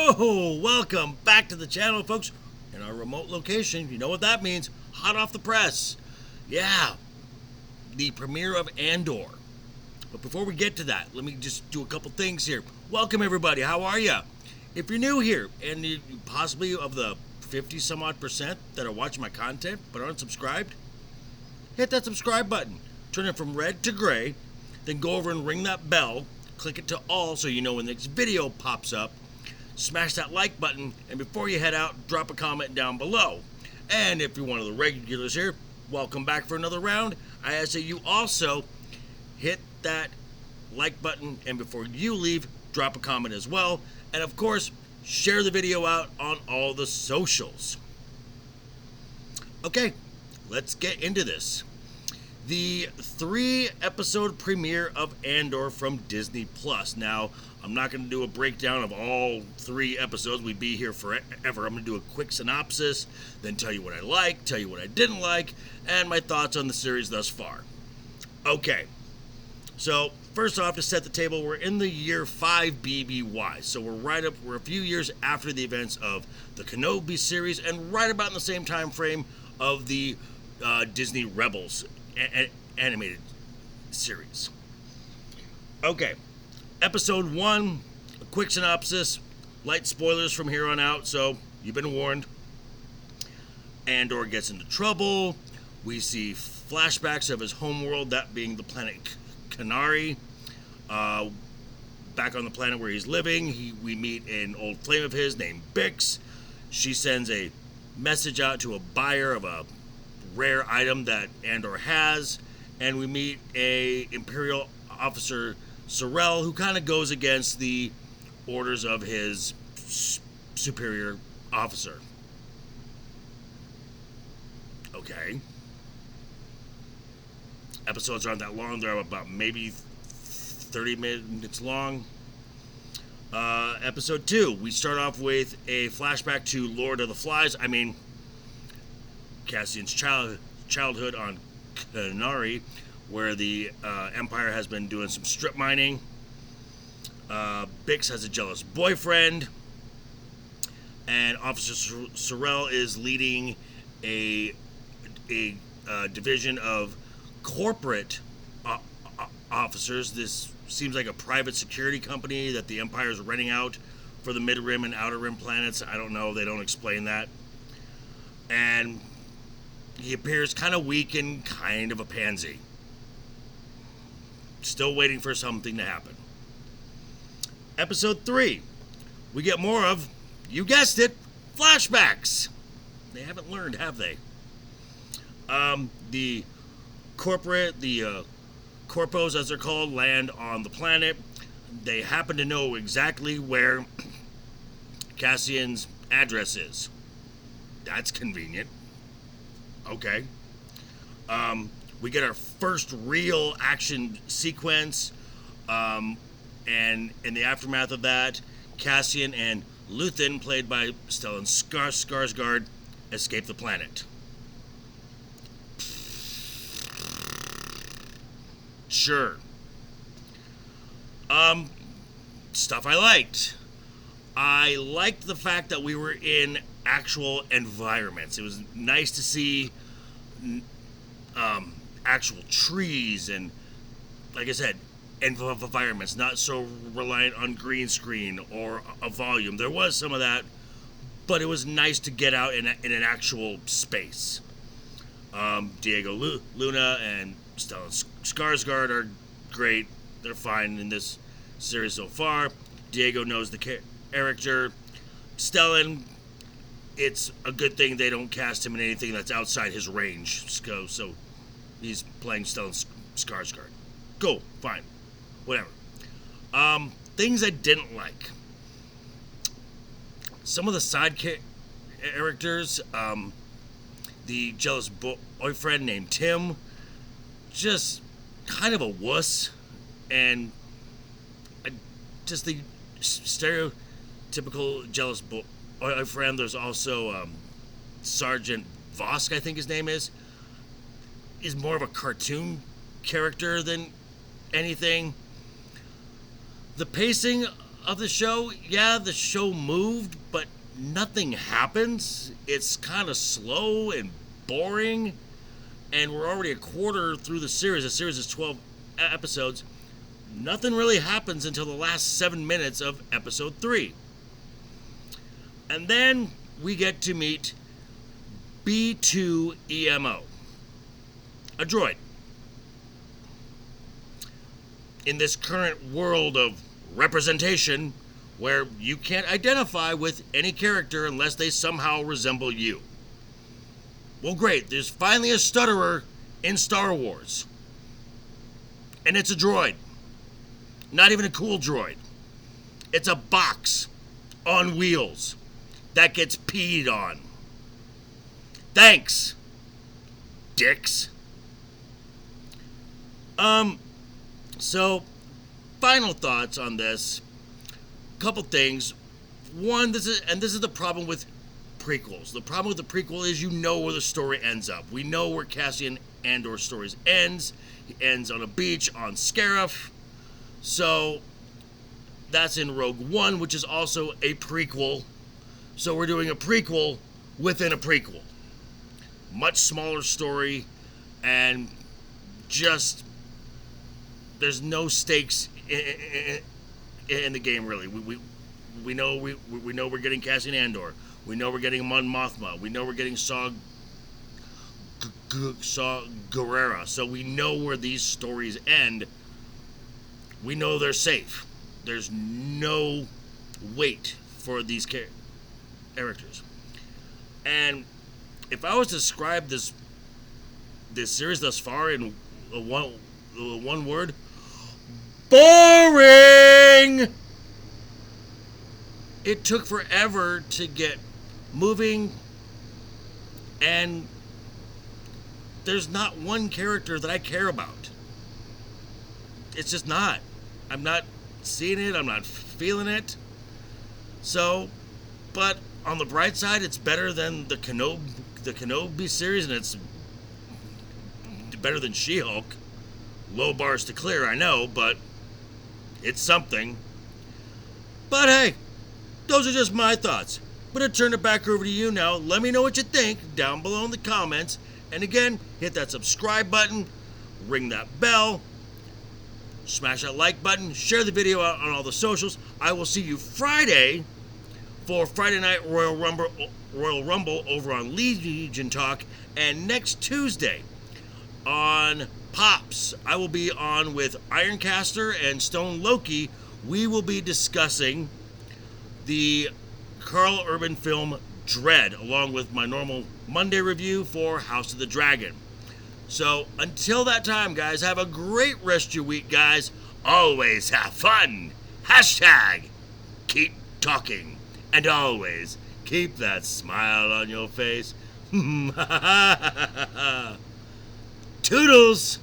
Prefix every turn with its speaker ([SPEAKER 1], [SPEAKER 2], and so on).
[SPEAKER 1] Yo, welcome back to the channel, folks. In our remote location, you know what that means. Hot off the press. Yeah, the premiere of Andor. But before we get to that, let me just do a couple things here. Welcome, everybody. How are you? If you're new here, and you possibly of the 50 some odd percent that are watching my content but aren't subscribed, hit that subscribe button. Turn it from red to gray. Then go over and ring that bell. Click it to all so you know when the next video pops up. Smash that like button, and before you head out, drop a comment down below. And if you're one of the regulars here, welcome back for another round. I ask that you also hit that like button, and before you leave, drop a comment as well. And of course, share the video out on all the socials. Okay, let's get into this. The 3-episode premiere of Andor from Disney Plus. Now, I'm not going to do a breakdown of all 3 episodes. We'd be here forever. I'm going to do a quick synopsis, then tell you what I liked, tell you what I didn't like, and my thoughts on the series thus far. Okay, so first off, to set the table, we're in the year 5 BBY. So we're a few years after the events of the Kenobi series, and right about in the same time frame of the Disney Rebels animated series. Okay, episode 1, a quick synopsis, light spoilers from here on out, so you've been warned. Andor gets into trouble. We see flashbacks of his homeworld, that being the planet Kenari. Back on the planet where he's living, we meet an old flame of his named Bix. She sends a message out to a buyer of a rare item that Andor has, and we meet a Imperial officer, Sorrel, who kind of goes against the orders of his superior officer. Okay. Episodes aren't that long. They're about maybe 30 minutes long. Episode 2, we start off with a flashback to Lord of the Flies. Cassian's childhood on Kenari, where the Empire has been doing some strip mining. Bix has a jealous boyfriend, and Officer Sorrel is leading a division of corporate officers. This seems like a private security company that the Empire is renting out for the Mid-Rim and Outer Rim planets. I don't know. They don't explain that. And he appears kind of weak and kind of a pansy. Still waiting for something to happen. Episode 3. We get more of, you guessed it, flashbacks. They haven't learned, have they? The Corpos, as they're called, land on the planet. They happen to know exactly where Cassian's address is. That's convenient. Okay. We get our first real action sequence, and in the aftermath of that, Cassian and Luthen, played by Stellan Skarsgård, escape the planet. Sure. Stuff I liked. I liked the fact that we were in actual environments. It was nice to see actual trees and, like I said, environments, not so reliant on green screen or a volume. There was some of that, but it was nice to get out in an actual space. Diego Luna and Stellan Skarsgård are great. They're fine in this series so far. Diego knows the character. Stellan, it's a good thing they don't cast him in anything that's outside his range. So he's playing Stellan Skarsgård. Cool, fine, whatever. Things I didn't like. Some of the side characters, the jealous boyfriend named Tim, just kind of a wuss, and just the stereotypical jealous boyfriend. There's also Sergeant Vosk, I think his name is more of a cartoon character than anything. The pacing of the show, yeah, the show moved, but nothing happens. It's kind of slow and boring, and we're already a quarter through the series. The series is 12 episodes. Nothing really happens until the last 7 minutes of episode 3. And then we get to meet B2EMO, a droid. In this current world of representation, where you can't identify with any character unless they somehow resemble you. Well, great, there's finally a stutterer in Star Wars. And it's a droid. Not even a cool droid. It's a box on wheels that gets peed on. Thanks, dicks. So, final thoughts on this. Couple things. One, this is the problem with prequels. The problem with the prequel is you know where the story ends up. We know where Cassian Andor's story ends. He ends on a beach on Scarif. So, that's in Rogue One, which is also a prequel. So we're doing a prequel within a prequel. Much smaller story, and just there's no stakes in the game really. We know we're getting Cassian Andor. We know we're getting Mon Mothma. We know we're getting Saw Gerrera. So we know where these stories end. We know they're safe. There's no weight for these characters. And if I was to describe this series thus far in one word, boring! It took forever to get moving, and there's not one character that I care about. It's just not. I'm not seeing it. I'm not feeling it. So, but on the bright side, it's better than the Kenobi series, and it's better than She-Hulk. Low bars to clear, I know, but it's something. But hey, those are just my thoughts. I'm going to turn it back over to you now. Let me know what you think down below in the comments. And again, hit that subscribe button, ring that bell, smash that like button, share the video out on all the socials. I will see you Friday for Friday Night Royal Rumble over on Legion Talk, and next Tuesday on Pops, I will be on with Ironcaster and Stone Loki. We will be discussing the Carl Urban film Dread, along with my normal Monday review for House of the Dragon. So until that time, guys, have a great rest of your week, guys. Always have fun. Hashtag keep talking. And always keep that smile on your face. Toodles!